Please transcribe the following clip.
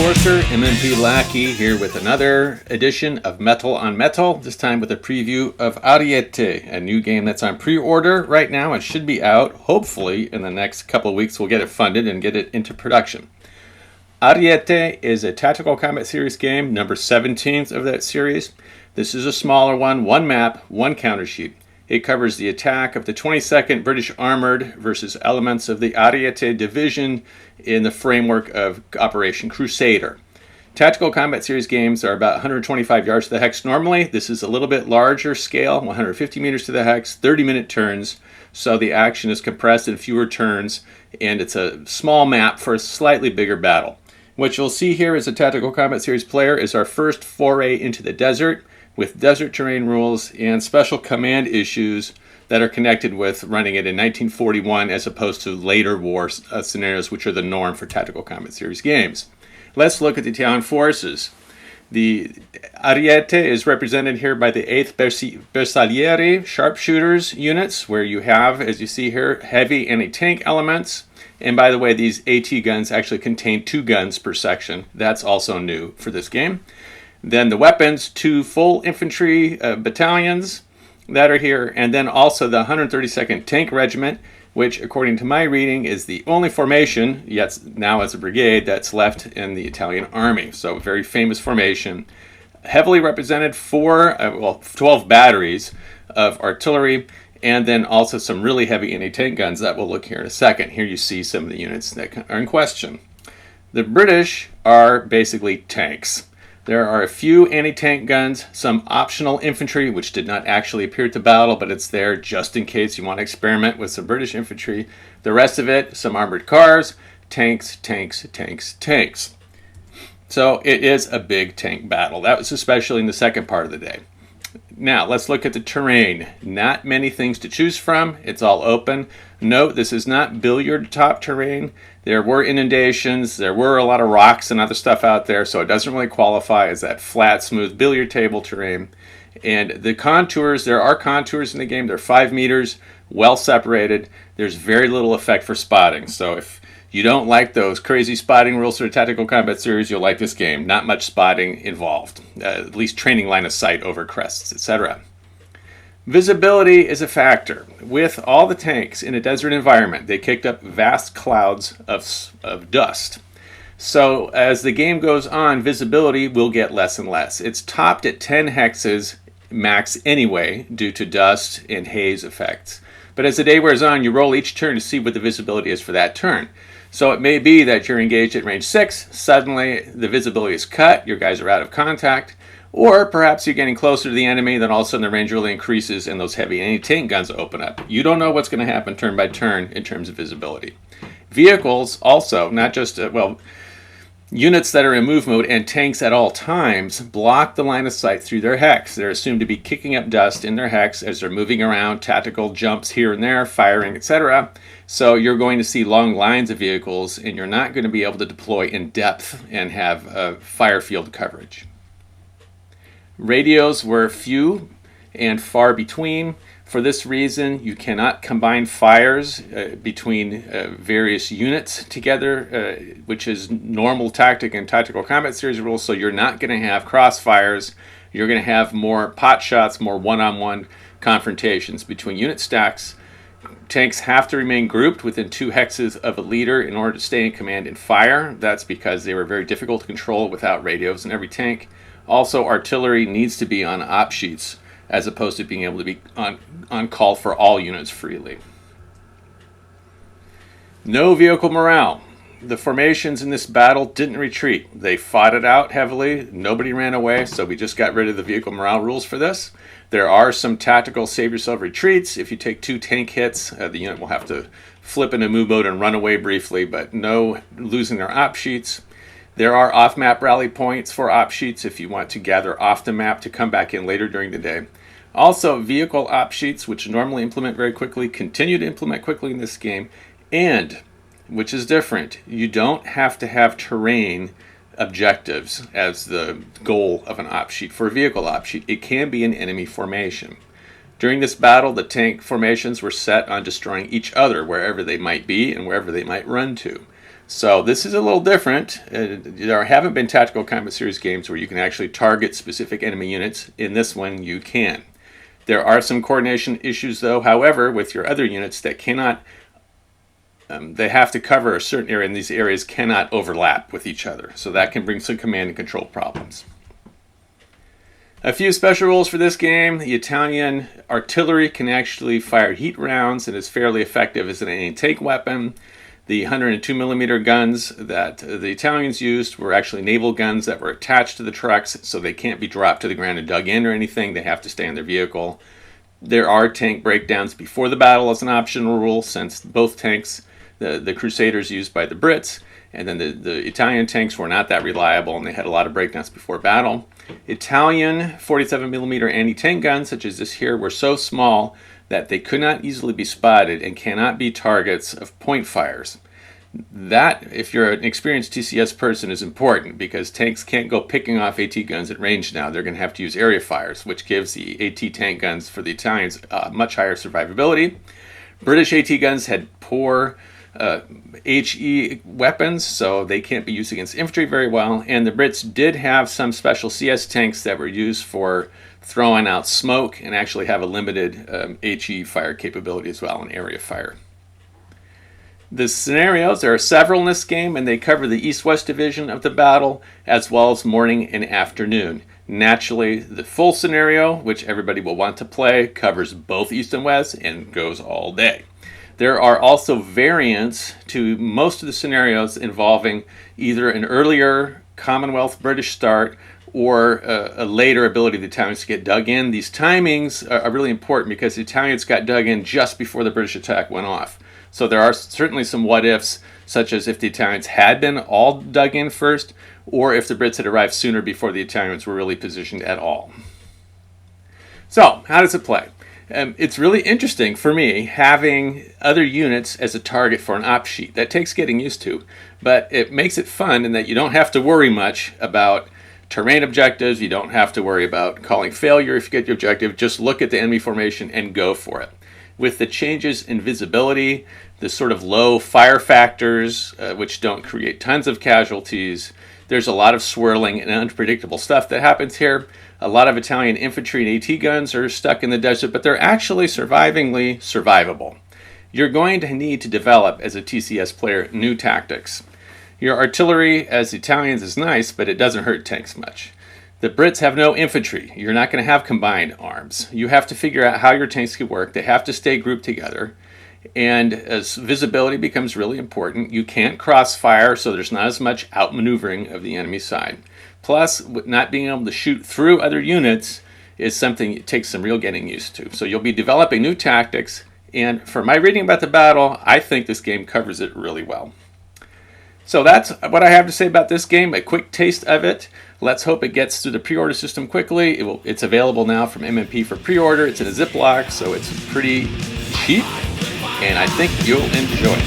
Enforcer, MMP Lackey, here with another edition of Metal on Metal, this time with a preview of Ariete, a new game that's on pre-order right now and should be out, hopefully, in the next couple of weeks. We'll get it funded and get it into production. Ariete is a tactical combat series game, number 17th of that series. This is a smaller one map, one counter sheet. It covers the attack of the 22nd British Armoured versus elements of the Ariete division in the framework of Operation Crusader. Tactical combat series games are about 125 yards to the hex normally. This is a little bit larger scale, 150 meters to the hex, 30-minute turns, so the action is compressed in fewer turns, and it's a small map for a slightly bigger battle. What you'll see here as a tactical combat series player is our first foray into the desert, with desert terrain rules and special command issues that are connected with running it in 1941 as opposed to later war scenarios, which are the norm for tactical combat series games. Let's look at the Italian forces. The Ariete is represented here by the 8th Bersaglieri sharpshooters units, where you have, as you see here, heavy anti-tank elements. And by the way, these AT guns actually contain 2 guns per section. That's also new for this game. Then the weapons, 2 full infantry battalions that are here, and then also the 132nd Tank Regiment, which according to my reading is the only formation, yet now as a brigade, that's left in the Italian army. So a very famous formation, heavily represented 12 batteries of artillery, and then also some really heavy anti-tank guns that we'll look here in a second. Here you see some of the units that are in question. The British are basically tanks. There are a few anti-tank guns, some optional infantry, which did not actually appear to battle, but it's there just in case you want to experiment with some British infantry. The rest of it, some armored cars, tanks. So it is a big tank battle. That was especially in the second part of the day. Now, let's look at the terrain. Not many things to choose from. It's all open. Note, this is not billiard top terrain. There were inundations. There were a lot of rocks and other stuff out there, so it doesn't really qualify as that flat, smooth billiard table terrain. And the contours, there are contours in the game. They're 5 meters, well separated. There's very little effect for spotting. So if you don't like those crazy spotting rules for the tactical combat series, you'll like this game. Not much spotting involved, at least training line of sight over crests, etc. Visibility is a factor. With all the tanks in a desert environment, they kicked up vast clouds of dust. So as the game goes on, visibility will get less and less. It's topped at 10 hexes max anyway due to dust and haze effects. But as the day wears on, you roll each turn to see what the visibility is for that turn. So it may be that you're engaged at range 6, suddenly the visibility is cut, your guys are out of contact, or perhaps you're getting closer to the enemy, then all of a sudden the range really increases and those heavy anti-tank guns open up. You don't know what's going to happen turn by turn in terms of visibility. Vehicles also, not just, units that are in move mode and tanks at all times block the line of sight through their hex. They're assumed to be kicking up dust in their hex as they're moving around, tactical jumps here and there, firing, etc. So you're going to see long lines of vehicles and you're not going to be able to deploy in depth and have fire field coverage. Radios were few and far between. For this reason, you cannot combine fires between various units together, which is normal tactic and tactical combat series rules, so you're not going to have crossfires. You're going to have more pot shots, more one-on-one confrontations between unit stacks. Tanks have to remain grouped within 2 hexes of a leader in order to stay in command and fire. That's because they were very difficult to control without radios in every tank. Also, artillery needs to be on op sheets as opposed to being able to be on call for all units freely. No vehicle morale. The formations in this battle didn't retreat. They fought it out heavily. Nobody ran away, so we just got rid of the vehicle morale rules for this. There are some tactical save yourself retreats. If you take 2 tank hits, the unit will have to flip into move mode and run away briefly, but no losing their op sheets. There are off-map rally points for op sheets if you want to gather off the map to come back in later during the day. Also, vehicle op sheets, which normally implement very quickly, continue to implement quickly in this game. And, which is different, you don't have to have terrain objectives as the goal of an op sheet for a vehicle op sheet. It can be an enemy formation. During this battle, the tank formations were set on destroying each other wherever they might be and wherever they might run to. So this is a little different. There haven't been tactical combat series games where you can actually target specific enemy units. In this one, you can. There are some coordination issues, though, however, with your other units that cannot, they have to cover a certain area, and these areas cannot overlap with each other. So that can bring some command and control problems. A few special rules for this game. The Italian artillery can actually fire heat rounds and is fairly effective as an anti-tank weapon. The 102mm guns that the Italians used were actually naval guns that were attached to the trucks, so they can't be dropped to the ground and dug in or anything. They have to stay in their vehicle. There are tank breakdowns before the battle as an optional rule, since both tanks, the Crusaders used by the Brits, and then the Italian tanks were not that reliable, and they had a lot of breakdowns before battle. Italian 47mm anti-tank guns, such as this here, were so small that they could not easily be spotted and cannot be targets of point fires. That, if you're an experienced TCS person, is important because tanks can't go picking off AT guns at range now. They're going to have to use area fires, which gives the AT tank guns for the Italians much higher survivability. British AT guns had poor HE weapons, so they can't be used against infantry very well. And the Brits did have some special CS tanks that were used for throwing out smoke and actually have a limited HE fire capability as well, an area fire. The scenarios, there are several in this game, and they cover the east-west division of the battle as well as morning and afternoon. Naturally, the full scenario, which everybody will want to play, covers both east and west and goes all day. There are also variants to most of the scenarios involving either an earlier Commonwealth British start or a later ability of the Italians to get dug in. These timings are really important because the Italians got dug in just before the British attack went off. So there are certainly some what-ifs, such as if the Italians had been all dug in first, or if the Brits had arrived sooner before the Italians were really positioned at all. So, how does it play? It's really interesting for me having other units as a target for an op sheet. That takes getting used to, but it makes it fun in that you don't have to worry much about terrain objectives. You don't have to worry about calling failure if you get your objective. Just look at the enemy formation and go for it. With the changes in visibility, the sort of low fire factors, which don't create tons of casualties, there's a lot of swirling and unpredictable stuff that happens here. A lot of Italian infantry and AT guns are stuck in the desert, but they're actually survivingly survivable. You're going to need to develop, as a TCS player, new tactics. Your artillery, as Italians, is nice, but it doesn't hurt tanks much. The Brits have no infantry. You're not going to have combined arms. You have to figure out how your tanks can work. They have to stay grouped together. And as visibility becomes really important, you can't crossfire, so there's not as much outmaneuvering of the enemy side. Plus, not being able to shoot through other units is something it takes some real getting used to. So you'll be developing new tactics, and for my reading about the battle, I think this game covers it really well. So that's what I have to say about this game, a quick taste of it. Let's hope it gets through the pre-order system quickly. It's available now from MMP for pre-order. It's in a Ziploc, so it's pretty cheap, and I think you'll enjoy it.